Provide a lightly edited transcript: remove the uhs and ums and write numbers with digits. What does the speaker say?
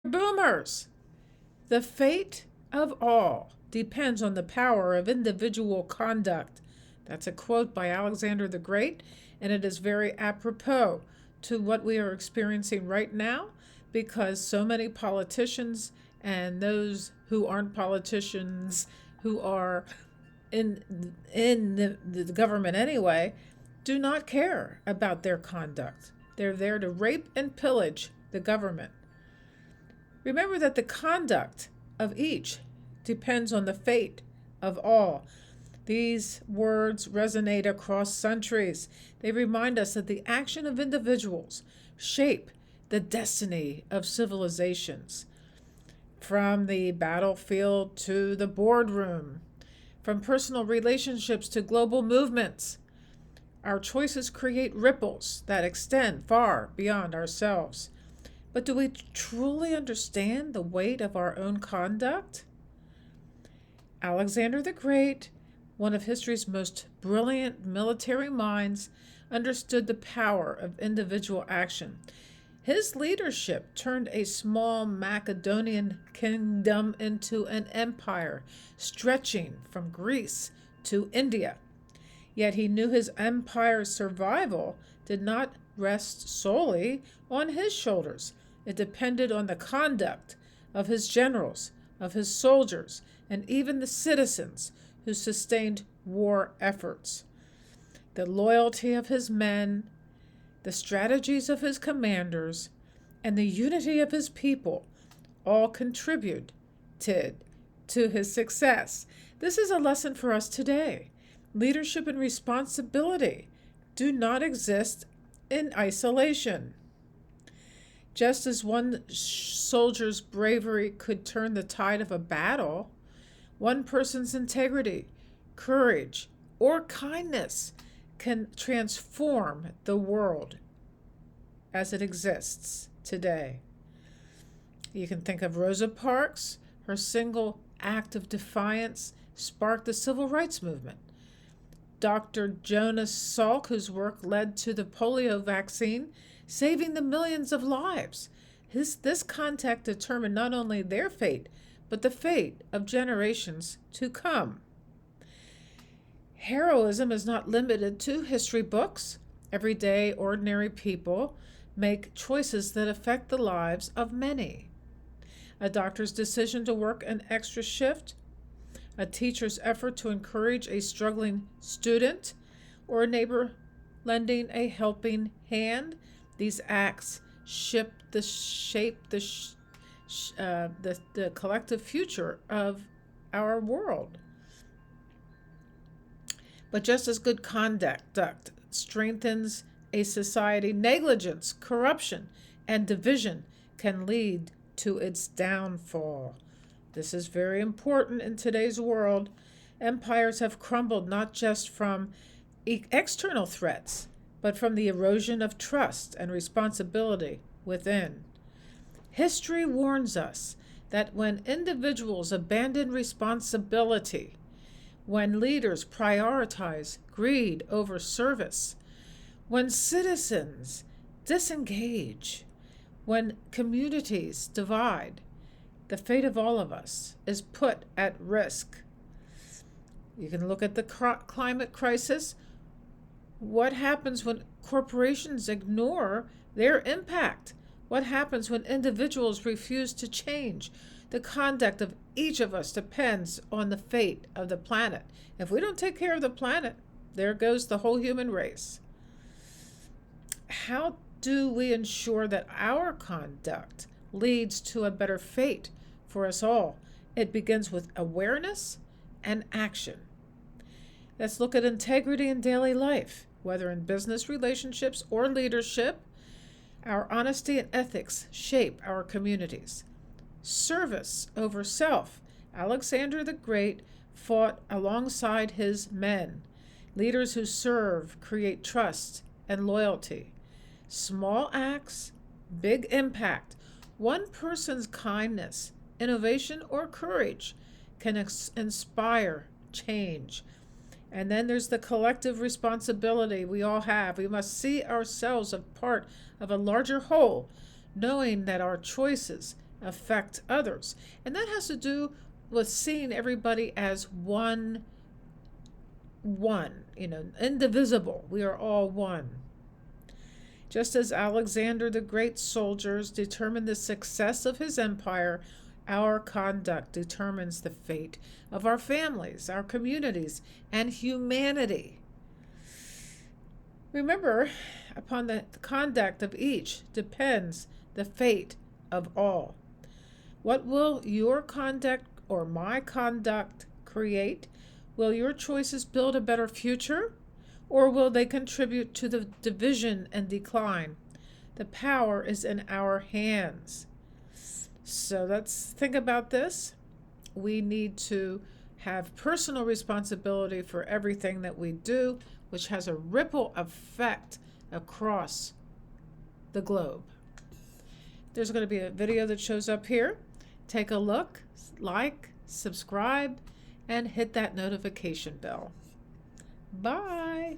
Boomers! The fate of all depends on the power of individual conduct. That's a quote by Alexander the Great, and it is very apropos to what we are experiencing right now because so many politicians and those who aren't politicians, who are in the government anyway, do not care about their conduct. They're there to rape and pillage the government. Remember that the conduct of each depends on the fate of all. These words resonate across centuries. They remind us that the action of individuals shape the destiny of civilizations. From the battlefield to the boardroom, from personal relationships to global movements, our choices create ripples that extend far beyond ourselves. But do we truly understand the weight of our own conduct? Alexander the Great, one of history's most brilliant military minds, understood the power of individual action. His leadership turned a small Macedonian kingdom into an empire, stretching from Greece to India. Yet he knew his empire's survival did not rest solely on his shoulders. It depended on the conduct of his generals, of his soldiers, and even the citizens who sustained war efforts. The loyalty of his men, the strategies of his commanders, and the unity of his people all contributed to his success. This is a lesson for us today. Leadership and responsibility do not exist in isolation. Just as one soldier's bravery could turn the tide of a battle, one person's integrity, courage, or kindness can transform the world as it exists today. You can think of Rosa Parks. Her single act of defiance sparked the civil rights movement. Dr. Jonas Salk, whose work led to the polio vaccine, saving the millions of lives. This contact determined not only their fate, but the fate of generations to come. Heroism is not limited to history books. Everyday, ordinary people make choices that affect the lives of many. A doctor's decision to work an extra shift, a teacher's effort to encourage a struggling student, or a neighbor lending a helping hand. These acts shape the collective future of our world. But just as good conduct strengthens a society, negligence, corruption, and division can lead to its downfall. This is very important in today's world. Empires have crumbled not just from external threats, but from the erosion of trust and responsibility within. History warns us that when individuals abandon responsibility, when leaders prioritize greed over service, when citizens disengage, when communities divide, the fate of all of us is put at risk. You can look at the climate crisis. What happens when corporations ignore their impact? What happens when individuals refuse to change? The conduct of each of us depends on the fate of the planet. If we don't take care of the planet, there goes the whole human race. How do we ensure that our conduct leads to a better fate for us all? It begins with awareness and action. Let's look at integrity in daily life, whether in business relationships or leadership. Our honesty and ethics shape our communities. Service over self. Alexander the Great fought alongside his men. Leaders who serve create trust and loyalty. Small acts, big impact. One person's kindness, innovation, or courage can inspire change. And then there's the collective responsibility we all have. We must see ourselves as part of a larger whole, knowing that our choices affect others. And that has to do with seeing everybody as one, indivisible. We are all one. Just as Alexander the Great soldiers determined the success of his empire, our conduct determines the fate of our families, our communities, and humanity. Remember, upon the conduct of each depends the fate of all. What will your conduct or my conduct create? Will your choices build a better future, or will they contribute to the division and decline? The power is in our hands. So let's think about this. We need to have personal responsibility for everything that we do, which has a ripple effect across the globe. There's going to be a video that shows up here. Take a look, like, subscribe, and hit that notification bell. Bye.